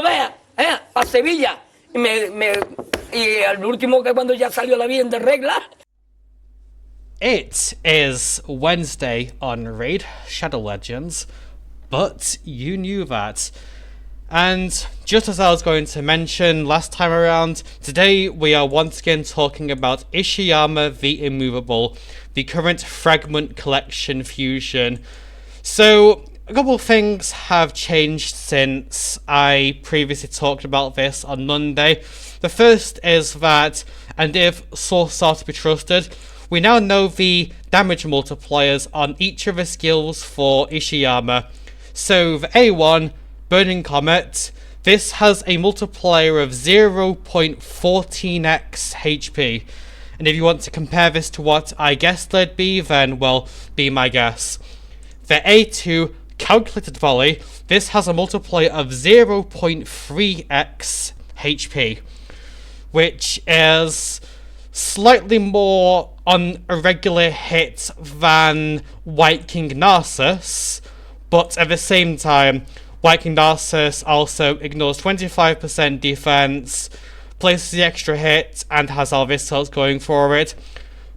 no veas, a Sevilla. Y al último que cuando ya salió la bien de regla. It is Wednesday on Raid Shadow Legends, but you knew that. And just as I was going to mention last time around, today we are once again talking about Ishiyama the Immovable, the current Fragment Collection fusion. So, a couple of things have changed since I previously talked about this on Monday. The first is that, and if sources are to be trusted, we now know the damage multipliers on each of the skills for Ishiyama. So, the A1, Burning Comet, this has a multiplier of 0.14x HP. And if you want to compare this to what I guessed they'd be, then, well, be my guess. The A2, Calculated Volley, this has a multiplier of 0.3x HP, which is slightly more on a regular hit than White King Narcissus, but at the same time, White King Narcissus also ignores 25% defense, places the extra hit, and has all this else going for it.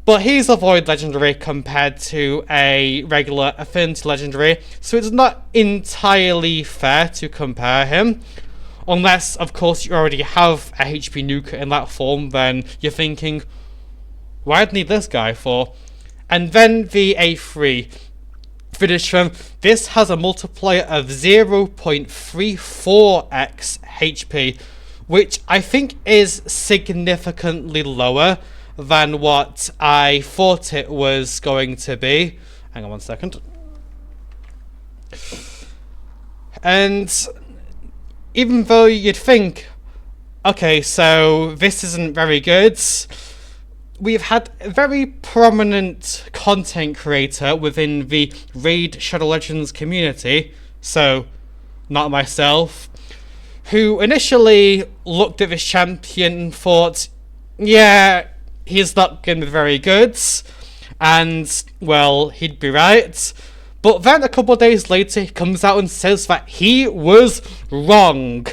But he's a Void Legendary compared to a regular Affinity Legendary, so it's not entirely fair to compare him. Unless, of course, you already have a HP nuker in that form, then you're thinking, why do I need this guy for? And then the A3. Finish from this has a multiplier of 0.34x HP, which I think is significantly lower than what I thought it was going to be. Hang on one second. And even though you'd think, okay, so this isn't very good, we've had a very prominent content creator within the Raid Shadow Legends community, so not myself, who initially looked at this champion and thought, yeah, he's not going to be very good, and, well, he'd be right. But then a couple of days later, he comes out and says that he was wrong.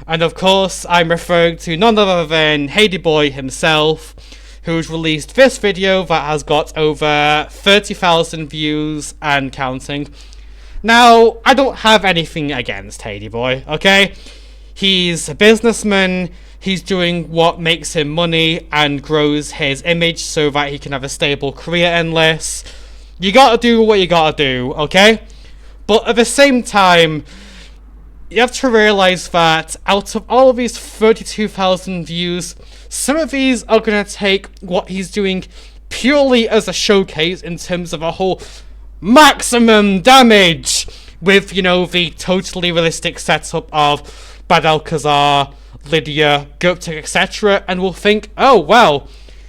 And of course, I'm referring to none other than Hadyboy himself, who's released this video that has got over 30,000 views and counting. Now, I don't have anything against Hadyboy, okay? He's a businessman, he's doing what makes him money and grows his image so that he can have a stable career in this. You gotta do what you gotta do, okay? But at the same time, you have to realise that out of all of these 32,000 views, some of these are going to take what he's doing purely as a showcase in terms of a whole maximum damage with, you know, the totally realistic setup of Bad Alcazar, Lydia, Guptic, etc. and will think, oh, well,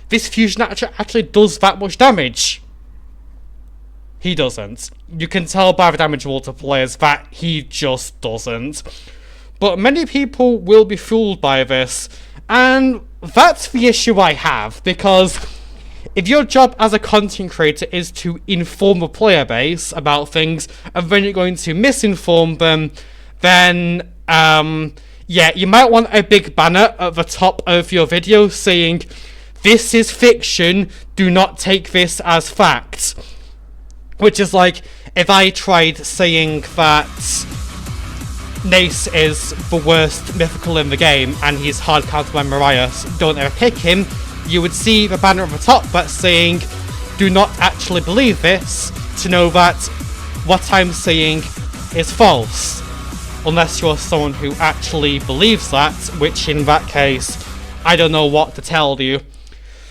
this fusion actually does that much damage. He doesn't. You can tell by the damage multipliers that he just doesn't. But many people will be fooled by this, and that's the issue I have, because if your job as a content creator is to inform the player base about things, and then you're going to misinform them, then, yeah, you might want a big banner at the top of your video saying, "This is fiction, do not take this as fact." Which is like, if I tried saying that Nace is the worst mythical in the game and he's hard countered by Mariah, so don't ever pick him, you would see the banner at the top that's saying, do not actually believe this, to know that what I'm saying is false. Unless you're someone who actually believes that, which in that case, I don't know what to tell you.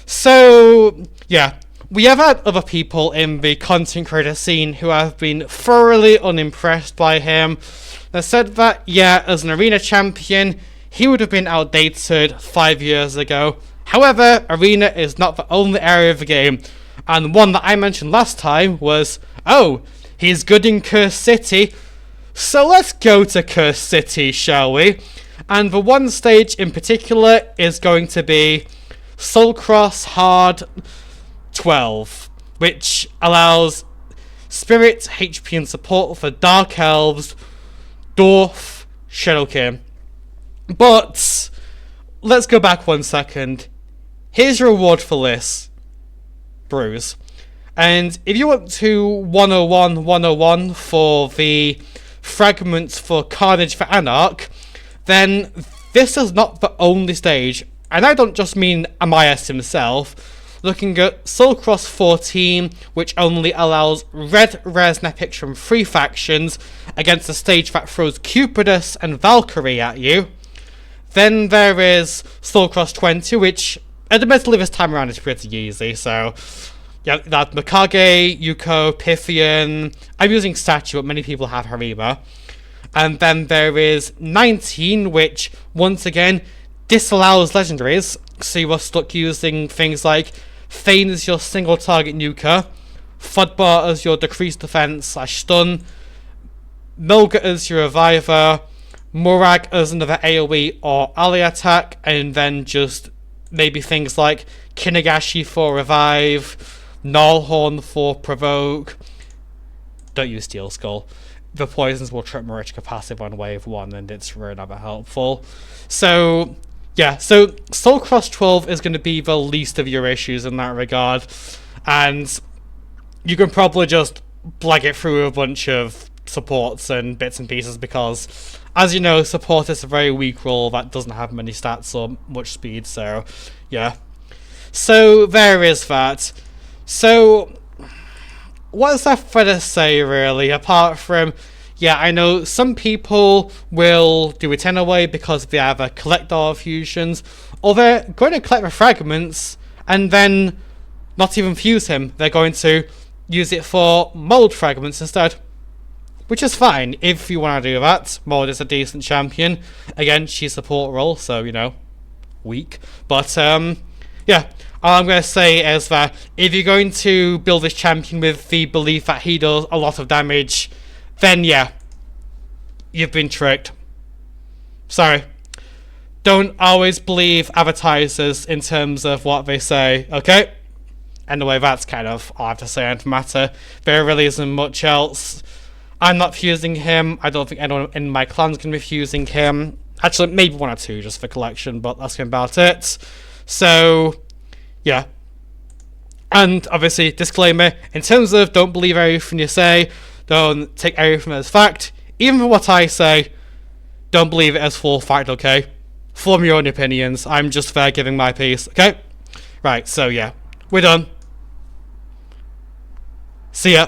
So, yeah. We have had other people in the content creator scene who have been thoroughly unimpressed by him. They said that, yeah, as an arena champion, he would have been outdated 5 years ago. However, arena is not the only area of the game. And one that I mentioned last time was, oh, he's good in Cursed City. So let's go to Cursed City, shall we? And the one stage in particular is going to be Soulcross Hard 12, which allows Spirit, HP and support for Dark Elves, Dwarf, Shadowkin. But let's go back 1 second. Here's your reward for this, Bruise. And if you want to 101 for the fragments for Carnage for Anarch, then this is not the only stage. And I don't just mean Amias himself. Looking at Soul Cross 14, which only allows red rares and epics from 3 factions against a stage that throws Cupidus and Valkyrie at you. Then there is Soul Cross 20, which admittedly this time around is pretty easy, so yeah, that's Mikage, Yuko, Pythian. I'm using Statue, but many people have Harima. And then there is 19, which, once again, disallows legendaries, so you are stuck using things like Thane as your single target nuker, Fudbar as your decreased defense / stun, Milga as your reviver, Murag as another AoE or ally attack, and then just maybe things like Kinagashi for revive, Nullhorn for provoke. Don't use Steel Skull. The poisons will trip Marichka passive on wave 1, and it's really not that helpful. So yeah, so Soul Cross 12 is going to be the least of your issues in that regard, and you can probably just blag it through a bunch of supports and bits and pieces, because, as you know, support is a very weak role that doesn't have many stats or much speed, so yeah. So there is that. So what's left for to say, really, apart from, yeah, I know some people will do it anyway because they either collect all fusions, or they're going to collect the fragments and then not even fuse him. They're going to use it for mold fragments instead, which is fine if you want to do that. Mold is a decent champion. Again, she's support role, so, you know, weak. But, yeah, all I'm going to say is that if you're going to build this champion with the belief that he does a lot of damage, then yeah, you've been tricked. Sorry. Don't always believe advertisers in terms of what they say, okay? Anyway, that's kind of all I have to say on the matter. There really isn't much else. I'm not fusing him. I don't think anyone in my clan's going to be fusing him. Actually, maybe 1 or 2 just for collection, but that's about it. So, yeah. And obviously, disclaimer, in terms of don't believe everything you say, don't take everything as fact. Even for what I say, don't believe it as full fact, okay? Form your own opinions. I'm just there giving my piece, okay? Right, so yeah. We're done. See ya.